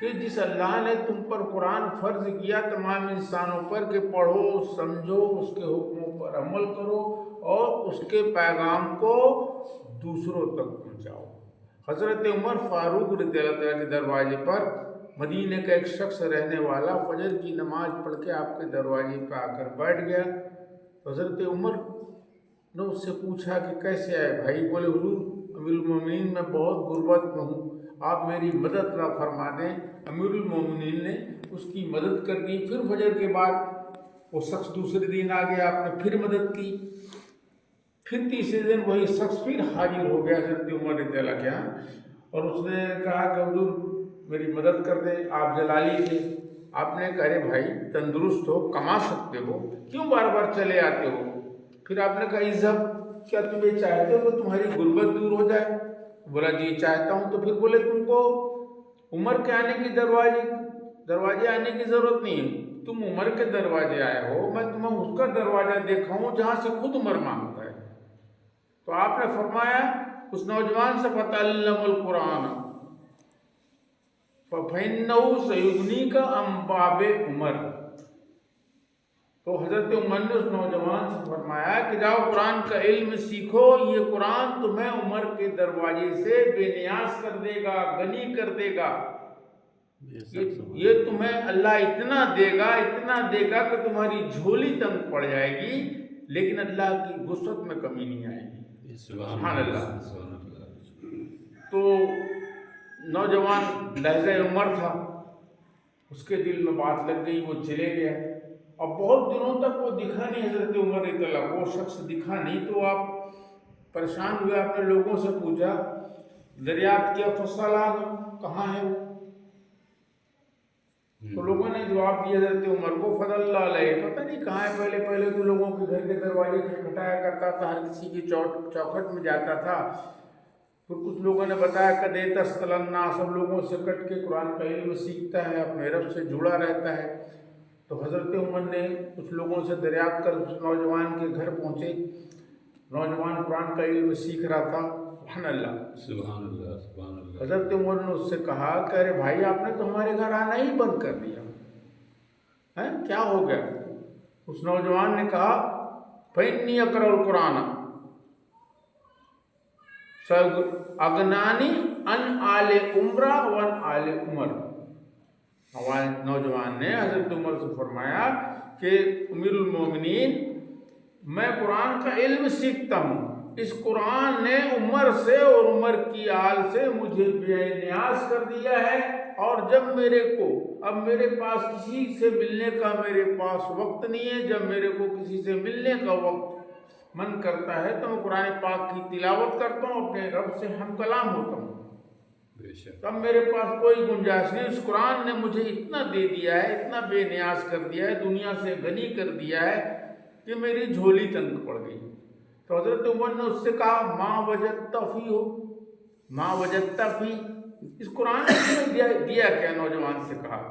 کہ جس اللہ نے تم پر قرآن فرض کیا تمام انسانوں پر کہ پڑھو سمجھو اس کے حکموں پر عمل کرو اور اس کے پیغام کو دوسروں تک پہنچاؤ۔ حضرت عمر فاروق رضی اللہ عنہ کے دروازے پر مدینہ کا ایک شخص رہنے والا فجر کی نماز پڑھ کے آپ کے دروازے پہ آ کر بیٹھ گیا۔ حضرت عمر نے اس سے پوچھا کہ کیسے آئے بھائی؟ بولے حضور امیر المومنین میں بہت غربت میں ہوں، آپ میری مدد نہ فرما دیں۔ امیر المومنین نے اس کی مدد کر دی۔ پھر فجر کے بعد وہ شخص دوسرے دن آ گیا، آپ نے پھر مدد کی۔ پھر تیسرے دن وہی شخص پھر حاضر ہو گیا حضرت عمر رضی اللہ کے یہاں، اور اس نے کہا کہ حضور میری مدد کر دیں۔ آپ جلالی تھے، آپ نے کہا ارے بھائی تندرست ہو، کما سکتے ہو، کیوں بار بار چلے آتے ہو؟ پھر آپ نے کہا اذهب، کیا تم یہ چاہتے ہو کہ تمہاری غربت دور ہو جائے؟ بولا جی چاہتا ہوں۔ تو پھر بولے تم کو عمر کے آنے کی دروازے آنے کی ضرورت نہیں ہے، تم عمر کے دروازے آئے ہو، میں تمہیں اس کا دروازہ دیکھا ہوں جہاں سے خود عمر مانگتا ہے۔ تو آپ نے فرمایا اس نوجوان سے فتعلم القرآن فَإِنَّهُ سَيُغْنِيكَ عَن بَابِ عمر۔ تو حضرت عمر نے اس نوجوان سے فرمایا کہ جاؤ قرآن کا علم سیکھو، یہ قرآن تمہیں عمر کے دروازے سے بے نیاز کر دے گا، غنی کر دے گا۔ یہ تمہیں اللہ اتنا دے گا کہ تمہاری جھولی تنگ پڑ جائے گی، لیکن اللہ کی وسعت میں کمی نہیں آئے گی۔ سبحان اللہ۔ تو نوجوان لحظہ عمر تھا، اس کے دل میں بات لگ گئی، وہ چلے گیا۔ اور بہت دنوں تک وہ دکھا نہیں حضرت عمر رضی اللہ، وہ شخص دکھا نہیں۔ تو آپ پریشان ہوئے، آپ نے لوگوں سے پوچھا دریافت کیا فصلہ کہاں ہے وہ؟ تو لوگوں نے جواب دیا حضرت عمر کو فضل اللہ علیہ، پتہ نہیں کہاں ہے۔ پہلے تو لوگوں کے گھر کے دروازے کھٹکھٹایا کرتا تھا، ہر کسی کی چوکھٹ میں جاتا تھا۔ پھر کچھ لوگوں نے بتایا کہ تستلنا، سب لوگوں سے کٹ کے قرآن کا علم سیکھتا ہے، اپنے رب سے جڑا رہتا ہے۔ تو حضرت عمر نے کچھ لوگوں سے دریافت کر اس نوجوان کے گھر پہنچے۔ نوجوان قرآن کا علم سیکھ رہا تھا۔ سبحان اللہ، سبحان اللہ، سبحان اللہ۔ حضرت عمر نے اس سے کہا کہ ارے بھائی آپ نے تو ہمارے گھر آنا ہی بند کر دیا ہے، کیا ہو گیا؟ اس نوجوان نے کہا فإنی اقرأ القرآن اغنانی ان آل عمر وان آل عمر۔ ہمارے نوجوان نے حضرت عمر سے فرمایا کہ امیر المومنین میں قرآن کا علم سیکھتا ہوں، اس قرآن نے عمر سے اور عمر کی آل سے مجھے بے نیاز کر دیا ہے، اور جب اب میرے پاس کسی سے ملنے کا میرے پاس وقت نہیں ہے، جب میرے کو کسی سے ملنے کا وقت من کرتا ہے تو میں قرآن پاک کی تلاوت کرتا ہوں، اپنے رب سے ہم کلام ہوتا ہوں۔ تب میرے پاس کوئی گنجائش نہیں، اس قرآن نے مجھے اتنا دے دیا ہے، اتنا بے نیاز کر دیا ہے، دنیا سے غنی کر دیا ہے کہ میری جھولی تنگ پڑ گئی۔ تو حضرت عمر نے اس سے کہا ما وجدت فی ہو، ما وجدت فی، اس قرآن نے دیا کیا؟ نوجوان سے کہا۔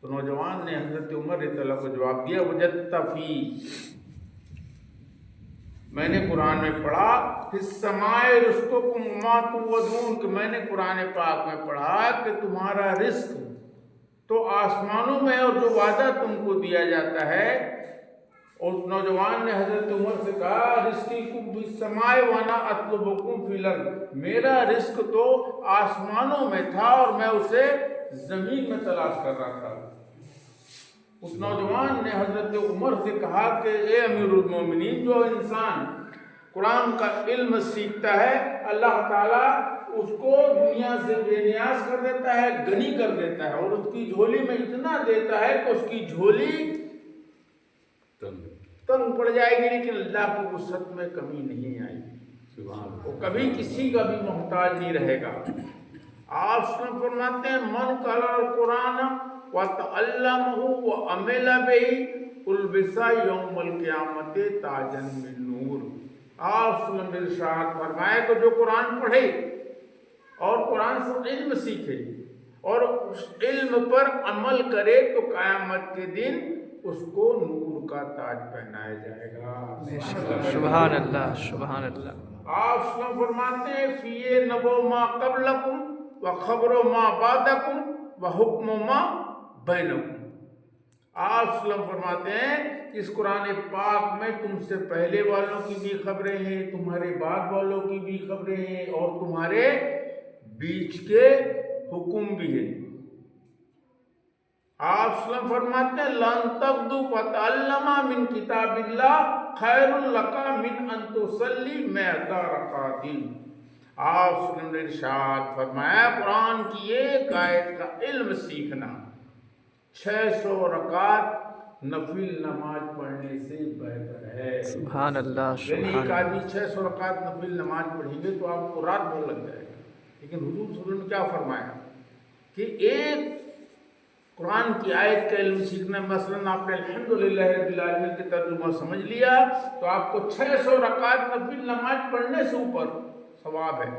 تو نوجوان نے حضرت عمر رضی اللہ کو جواب دیا وجدت فی، میں نے قرآن میں پڑھا فی السماء رزقکم وما توعدون، کہ میں نے قرآن پاک میں پڑھا کہ تمہارا رزق تو آسمانوں میں اور جو وعدہ تم کو دیا جاتا ہے۔ اس نوجوان نے حضرت عمر سے کہا رزقکم فی السماء وانا اطلبکم فی الارض، میرا رزق تو آسمانوں میں تھا اور میں اسے زمین میں تلاش کر رہا تھا۔ اس نوجوان نے حضرت عمر سے کہا کہ اے امیر المومنین، جو انسان قرآن کا علم سیکھتا ہے اللہ تعالیٰ اس کو دنیا سے بے نیاز کر دیتا ہے، غنی کر دیتا ہے، اور اس کی جھولی میں اتنا دیتا ہے کہ اس کی جھولی تنگ پڑ جائے گی، لیکن اللہ کی وسعت میں کمی نہیں آئے گی، وہ کبھی کسی کا بھی محتاج نہیں رہے گا۔ آپ فرماتے ہیں من قرأ القرآن وتعلمہ وعمل بہ البس یوم القیامت تاجا من نور۔ آپ نے ارشاد فرمایا کہ جو قرآن پڑھے اور قرآن سے علم سیکھے اور اس علم پر عمل کرے تو قیامت کے دن اس کو نور کا تاج پہنایا جائے گا۔ سبحان اللہ، سبحان اللہ۔ آپ وسلم فرماتے ہیں فی نبو ما قبلکم و خبر ما بعدکم و حکم ما بینکم. آپ وسلم فرماتے ہیں کہ اس قرآن پاک میں تم سے پہلے والوں کی بھی خبریں ہیں، تمہارے بعد والوں کی بھی خبریں ہیں، اور تمہارے بیچ کے حکم بھی ہیں. آپ وسلم فرماتے ہیں لن تغدو فتعلم من کتاب اللہ خیر لک من ان تصلی 100 رکعۃ. آپ وسلم نے ارشاد فرمایا قرآن کی ایک آیت کا علم سیکھنا 600 رکعت نفل نماز پڑھنے سے بہتر ہے. سبحان اللہ یعنی ایک سبحان آدمی 600 رکعت نفل نماز پڑھیں گے تو آپ کو رات بھر لگ جائے گا. لیکن حضور صلی اللہ علیہ وسلم نے کیا فرمایا کہ ایک قرآن کی آیت کا علم سیکھنا، مثلا آپ نے الحمدللہ رب العالمین کے ترجمہ سمجھ لیا تو آپ کو 600 رکعت نفل نماز پڑھنے سے اوپر ثواب ہے.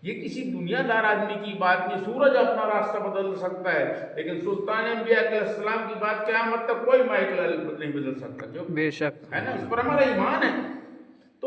یہ کسی دنیا دار آدمی کی بات نہیں. سورج اپنا راستہ بدل سکتا ہے لیکن سلطان انبیاء علیہ السلام کی بات قیامت تک کوئی مائیکل نہیں بدل سکتا. جو بے شک ہے نا، اس پر ہمارا ایمان ہے.